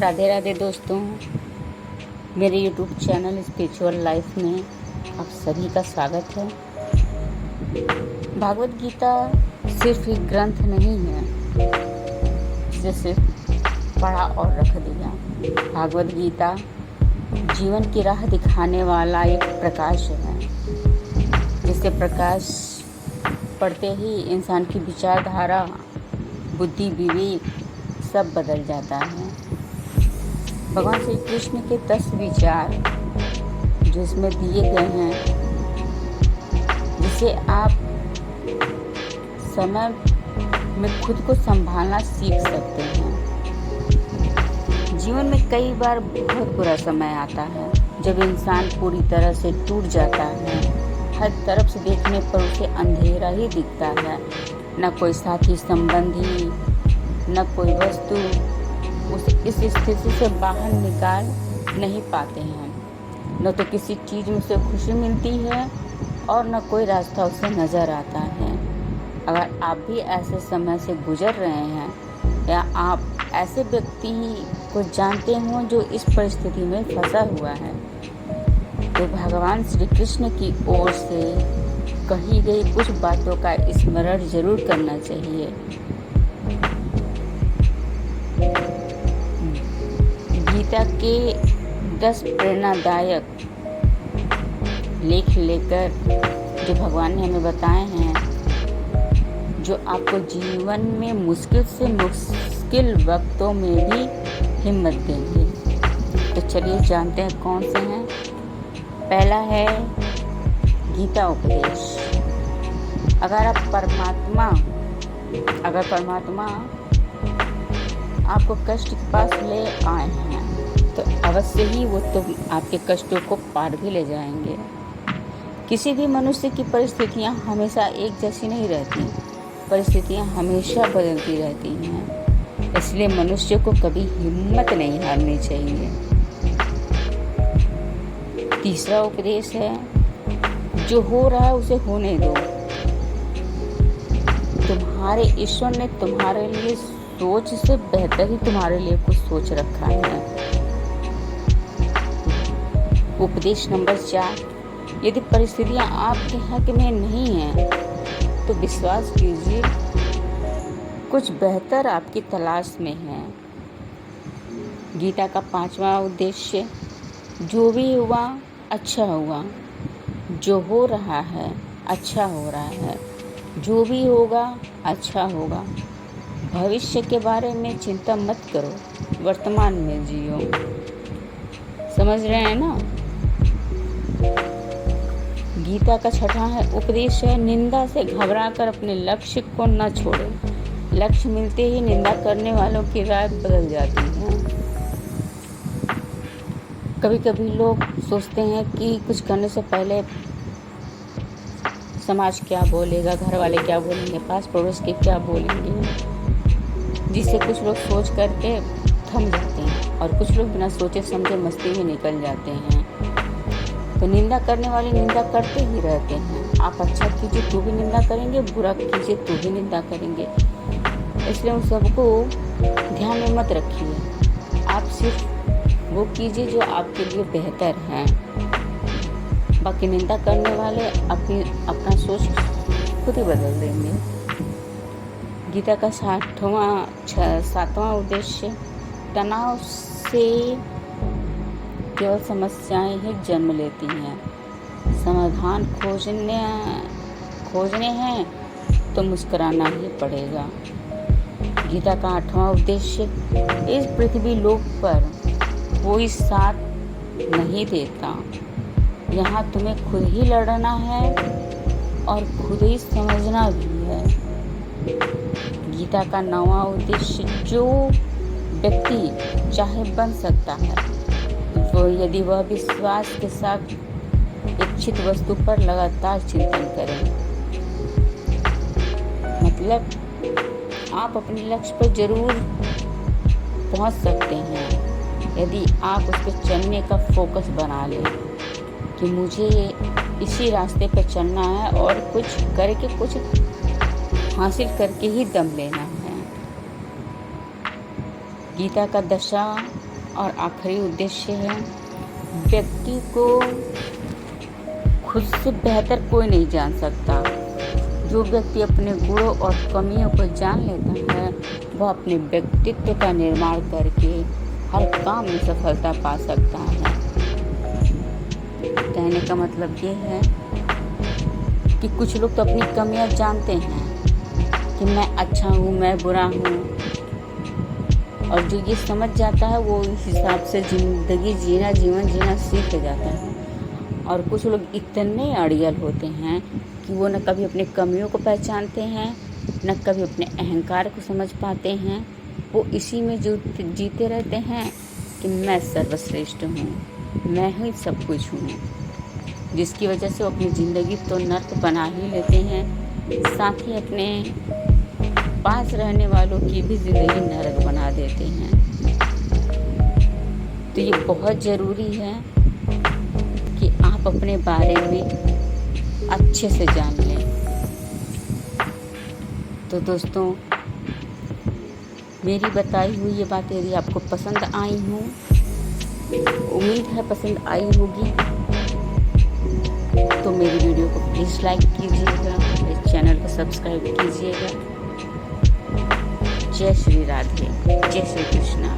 राधे राधे दोस्तों, मेरे YouTube channel spiritual life में आप सभी का स्वागत है। भागवत गीता सिर्फ एक ग्रंथ नहीं है जिसे सिर्फ पढ़ा और रख दिया। भागवत गीता जीवन की राह दिखाने वाला एक प्रकाश है, जिससे प्रकाश पढ़ते ही इंसान की विचारधारा, बुद्धि, विवेक सब बदल जाता है। भगवान श्री कृष्ण के 10 विचार जो इसमें दिए गए हैं, जिसे आप समय में खुद को संभालना सीख सकते हैं। जीवन में कई बार बहुत बुरा समय आता है, जब इंसान पूरी तरह से टूट जाता है। हर तरफ से देखने पर उसे अंधेरा ही दिखता है। न कोई साथी संबंधी, न कोई वस्तु उसे इस स्थिति से बाहर निकाल नहीं पाते हैं। न तो किसी चीज़ में उसे खुशी मिलती है और न कोई रास्ता उसे नज़र आता है। अगर आप भी ऐसे समय से गुजर रहे हैं या आप ऐसे व्यक्ति को जानते हो जो इस परिस्थिति में फंसा हुआ है, तो भगवान श्री कृष्ण की ओर से कही गई कुछ बातों का स्मरण जरूर करना चाहिए। गीता के 10 प्रेरणादायक लेख लेकर जो भगवान ने हमें बताए हैं, जो आपको जीवन में मुश्किल से मुश्किल वक्तों में भी हिम्मत देंगे। तो चलिए जानते हैं कौन से हैं। पहला है गीता उपदेश। अगर परमात्मा आपको कष्ट के पास ले आए हैं, तो अवश्य ही वो आपके कष्टों को पार भी ले जाएंगे। किसी भी मनुष्य की परिस्थितियां हमेशा एक जैसी नहीं रहती, परिस्थितियां हमेशा बदलती रहती हैं। इसलिए मनुष्य को कभी हिम्मत नहीं हारनी चाहिए। तीसरा उपदेश है, जो हो रहा है उसे होने दो। तुम्हारे ईश्वर ने तुम्हारे लिए सोच से बेहतर ही तुम्हारे लिए कुछ सोच रखा है। उपदेश नंबर 4, यदि परिस्थितियां आपके हक में नहीं हैं, तो विश्वास कीजिए कुछ बेहतर आपकी तलाश में है। गीता का 5वां उद्देश्य, जो भी हुआ अच्छा हुआ, जो हो रहा है अच्छा हो रहा है, जो भी होगा अच्छा होगा। भविष्य के बारे में चिंता मत करो, वर्तमान में जियो। समझ रहे हैं ना। गीता का 6वां उपदेश है, निंदा से घबराकर अपने लक्ष्य को न छोड़ें। लक्ष्य मिलते ही निंदा करने वालों की राय बदल जाती है। कभी कभी लोग सोचते हैं कि कुछ करने से पहले समाज क्या बोलेगा, घर वाले क्या बोलेंगे, पास पड़ोस के क्या बोलेंगे, जिससे कुछ लोग सोच करके थम जाते हैं और कुछ लोग बिना सोचे समझे मस्ती में निकल जाते हैं। तो निंदा करने वाले निंदा करते ही रहते हैं। आप अच्छा कीजिए तो भी निंदा करेंगे, बुरा कीजिए तो भी निंदा करेंगे। इसलिए उन सबको ध्यान में मत रखिए। आप सिर्फ वो कीजिए जो आपके लिए बेहतर है। बाकी निंदा करने वाले अपना सोच खुद ही बदल देंगे। गीता का 7वां उद्देश्य, तनाव से केवल समस्याएं ही जन्म लेती हैं। समाधान खोजने हैं तो मुस्कुराना ही पड़ेगा। गीता का 8वां उद्देश्य, इस पृथ्वी लोक पर कोई साथ नहीं देता। यहाँ तुम्हें खुद ही लड़ना है और खुद ही समझना भी है। गीता का 9वां उद्देश्य, जो व्यक्ति चाहे बन सकता है, वो यदि वह विश्वास के साथ इच्छित वस्तु पर लगातार चिंतन करे। मतलब आप अपने लक्ष्य पर जरूर पहुंच सकते हैं, यदि आप उस पर चलने का फोकस बना लें कि मुझे इसी रास्ते पर चलना है और कुछ करके कुछ हासिल करके ही दम लेना है। गीता का 10वां और आखिरी उद्देश्य है, व्यक्ति को खुद से बेहतर कोई नहीं जान सकता। जो व्यक्ति अपने गुणों और कमियों को जान लेता है, वह अपने व्यक्तित्व का निर्माण करके हर काम में सफलता पा सकता है। कहने का मतलब ये है कि कुछ लोग तो अपनी कमियां जानते हैं कि मैं अच्छा हूँ, मैं बुरा हूँ, और जो ये समझ जाता है वो इस हिसाब से ज़िंदगी जीना, जीवन जीना सीख जाता है। और कुछ लोग इतने अड़ियल होते हैं कि वो न कभी अपनी कमियों को पहचानते हैं, न कभी अपने अहंकार को समझ पाते हैं। वो इसी में जीते रहते हैं कि मैं सर्वश्रेष्ठ हूँ, मैं ही सब कुछ हूँ, जिसकी वजह से वो अपनी ज़िंदगी तो नर्क बना ही लेते हैं, साथ ही अपने पास रहने वालों की भी ज़िंदगी नरक बना देते हैं। तो ये बहुत ज़रूरी है कि आप अपने बारे में अच्छे से जान लें। तो दोस्तों, मेरी बताई हुई ये बातें यदि आपको पसंद आई हों, उम्मीद है पसंद आई होगी, तो मेरी वीडियो को प्लीज़ लाइक कीजिएगा, मेरे चैनल को सब्सक्राइब कीजिएगा। जय श्री राधे, जय श्री कृष्णा।